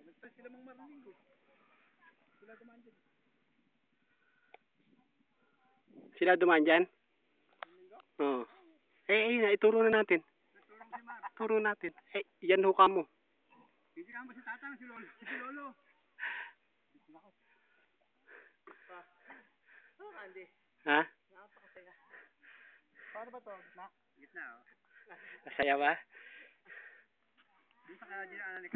Sila mang marinig eh. Sila dumaan dyan. Sila dumaan dyan? Oo. Ituro na natin. Turo natin. Yan huka mo. Hindi ka mo si Tatang, si Lolo. Si Lolo. Andy. Ha? Napakasaya. Paano ba to? Gitna? Gitna, oh. Masaya ba? Di pa kaya dinaanan ni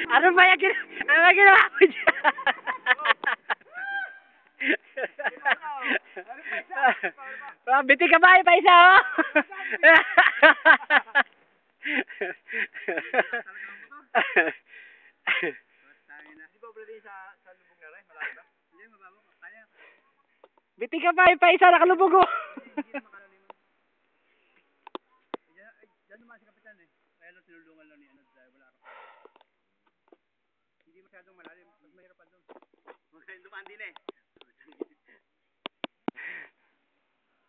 Ano ba yung ginawa mo dyan? Bitin ka ba? Pa isa, oh! Di ba pwede sa lubong na rin? Malaki ba? Hindi, mababa ko. Kaya. Bitin ka ba? Pa isa, nakalubog, oh! Hindi na makalalim. Diyan naman si Kapitan eh. Kaya lang tinulungan lang ni ano dahil wala ka pa. Hindi masyadong malalim. Mas mahirap pa doon. Magaling dumaan din eh.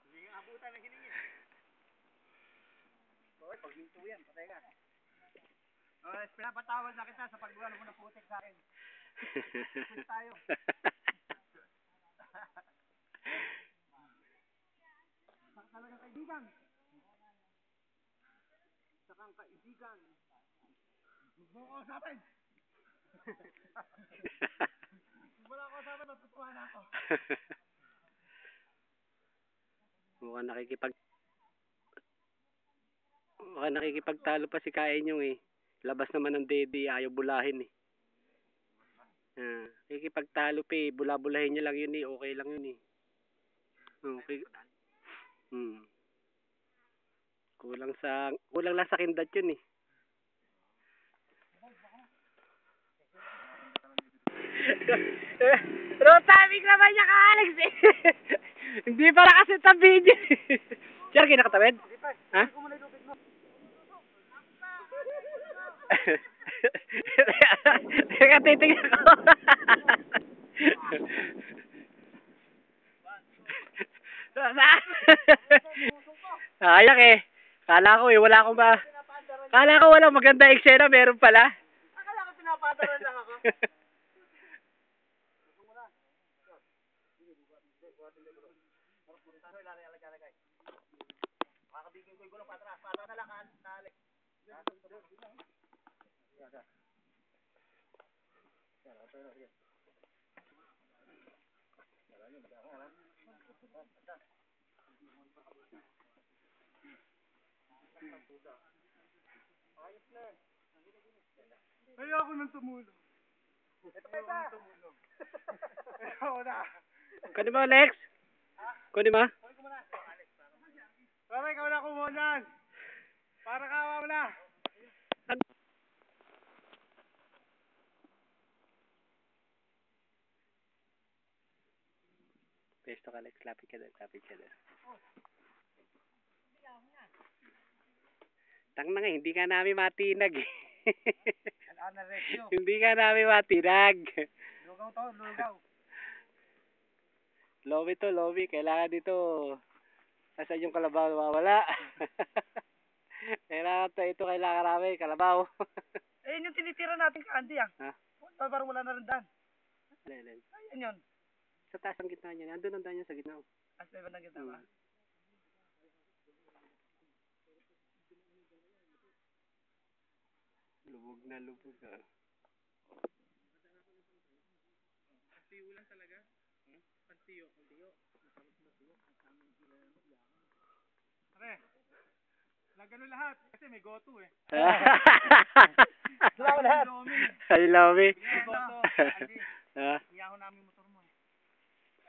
Hindi nga abutan ng hiling eh. Boy, pag hinto yan, patay ka. Pinapatawad na kita sa pagbuwan mo na putik sa akin. Putik tayo. Talagang kaibigan. Sakang kaibigan. Huwag mo ko usapin. Wala ko usapin, matutuwa na ako. Mukhang nakikipagtalo pa si Kain yung eh. Labas naman ng dede, ayaw bulahin eh. Nakikipagtalo pa eh. Bula-bulahin niya lang yun eh. Okay lang yun eh. Okay. Kulang lang sa kindat yun eh. Pero timing naman niya ka, Alex eh. Hindi para kasi tabi niya. Sir, kinakatawid? Ha? Teka, titignan ko. Ayak eh. Kala ko walang maganda eksena, meron pala. Akala ko pinapadaran lang ako. Makakabigin ko yung gulong patras na lang, Alex. Ayoko nang tumulong. Ayoko na. Kunin mo, Alex? Kunin mo? Para ikaw na kumunan. Para kawa mo na. Pesto ka, Alex. Lapit ka doon. Tang na nga, hindi ka namin matinag eh. Hindi ka namin matinag. Lugaw to, lugaw. Lobby. Kailangan dito. Nasaan yung kalabaw mawala? Kailangan namin, kalabaw. Ayun yung tinitira natin ka-Andy ah. Ha? Parang wala na rin daan. Lelen. Ayan yun. Sa taas ang gitna niya. Nandun ang daan niya sa gitna. As na ba ng gitna ba? Lubog na lubog ah. Pantiyo lang talaga. Pantiyo. Pare, lagano lahat. Kasi may go-to eh. Salamat lahat. I love it. Goto. Andy, iyaho namin motor mo eh.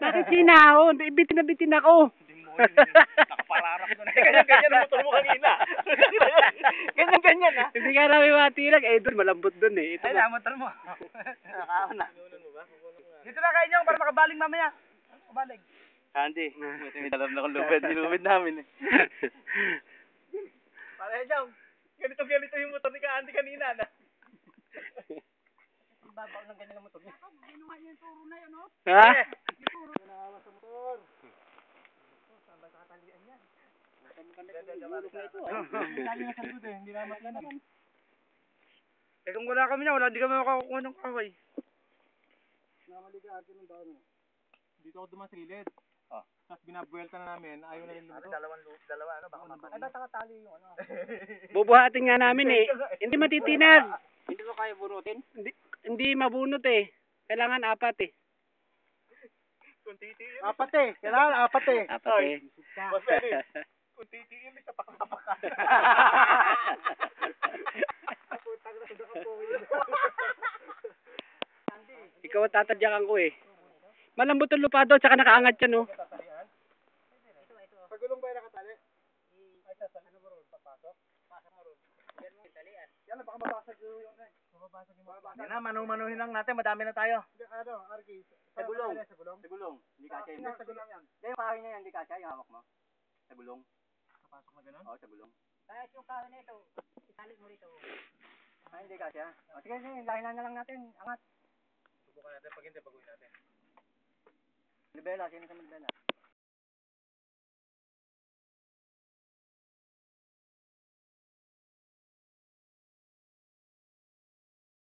Bakit sinahon? Bitin na bitin ako. Hindi mo yun. Nakaparara ko doon. Ganyan-ganyan ang motor mo kanina. Ganyan-ganyan ha. Hindi ka namin matirag. Eh, doon, malambot doon eh. Ito Ay, ba? na, motor mo. Nakakaon na. Dito na kayo nyo para makabaling mamaya. Kabaling. Andy, may alam na kung lubid namin eh. Para dyan, ganito yung motor ni Andy kanina na. Babaw ng ganyan ang motor niya. Binuha niya yung turo na yun, no? Ha? Nahawas sa motor. Saan ba kakatalian yan? Gulok na ito ah. Dali na sa likod eh, hindi naman naman. Eh kung wala kami na, wala, di kami makakuha ng kaway. Namali ka atin ng daan mo. Dito ako dumasilid. Oh. Tapos binabuelta na namin, ayaw na rin lumito. Dalawa, ano, baka mapatay. Ay, ba't nakatali yung ano? Bubuhatin nga namin eh. Hindi matitinag. Hindi mo kaya bunutin? Hindi mabunot eh. Kailangan apat eh. Apat eh, kailangan apat eh. Apat eh. Mas pwede. Kung titiil, sa pakakapakan. Putang na sa po yun. Ikaw ang tatadyakan ko eh. Malambot ang lupado, tsaka nakaangat yan oh. Pagulong ba yung nakatali? Ay, sa ano mo ron? Papasok? Pasok mo ron. Yan mo, talian. Yan, baka mabasag yung eh. Mabasag yung mabasag. Yan na, manuhin lang natin, madami na tayo. Ano, Arky? Sa gulong. Sa gulong. Hindi kasya yun. Sa gulong yan. Yan yung kahoy na yan, hindi kasya, yung hawak mo. Sa gulong. Napasok na gano'n? Oo, sa gulong. Kaya yung kahoy na ito, isalit mo rito. Ay, hindi kasya. O, sige, lahinan na lang natin, angat. Subukan natin, pag hindi, baguhin natin. Libela, sino sa Libela?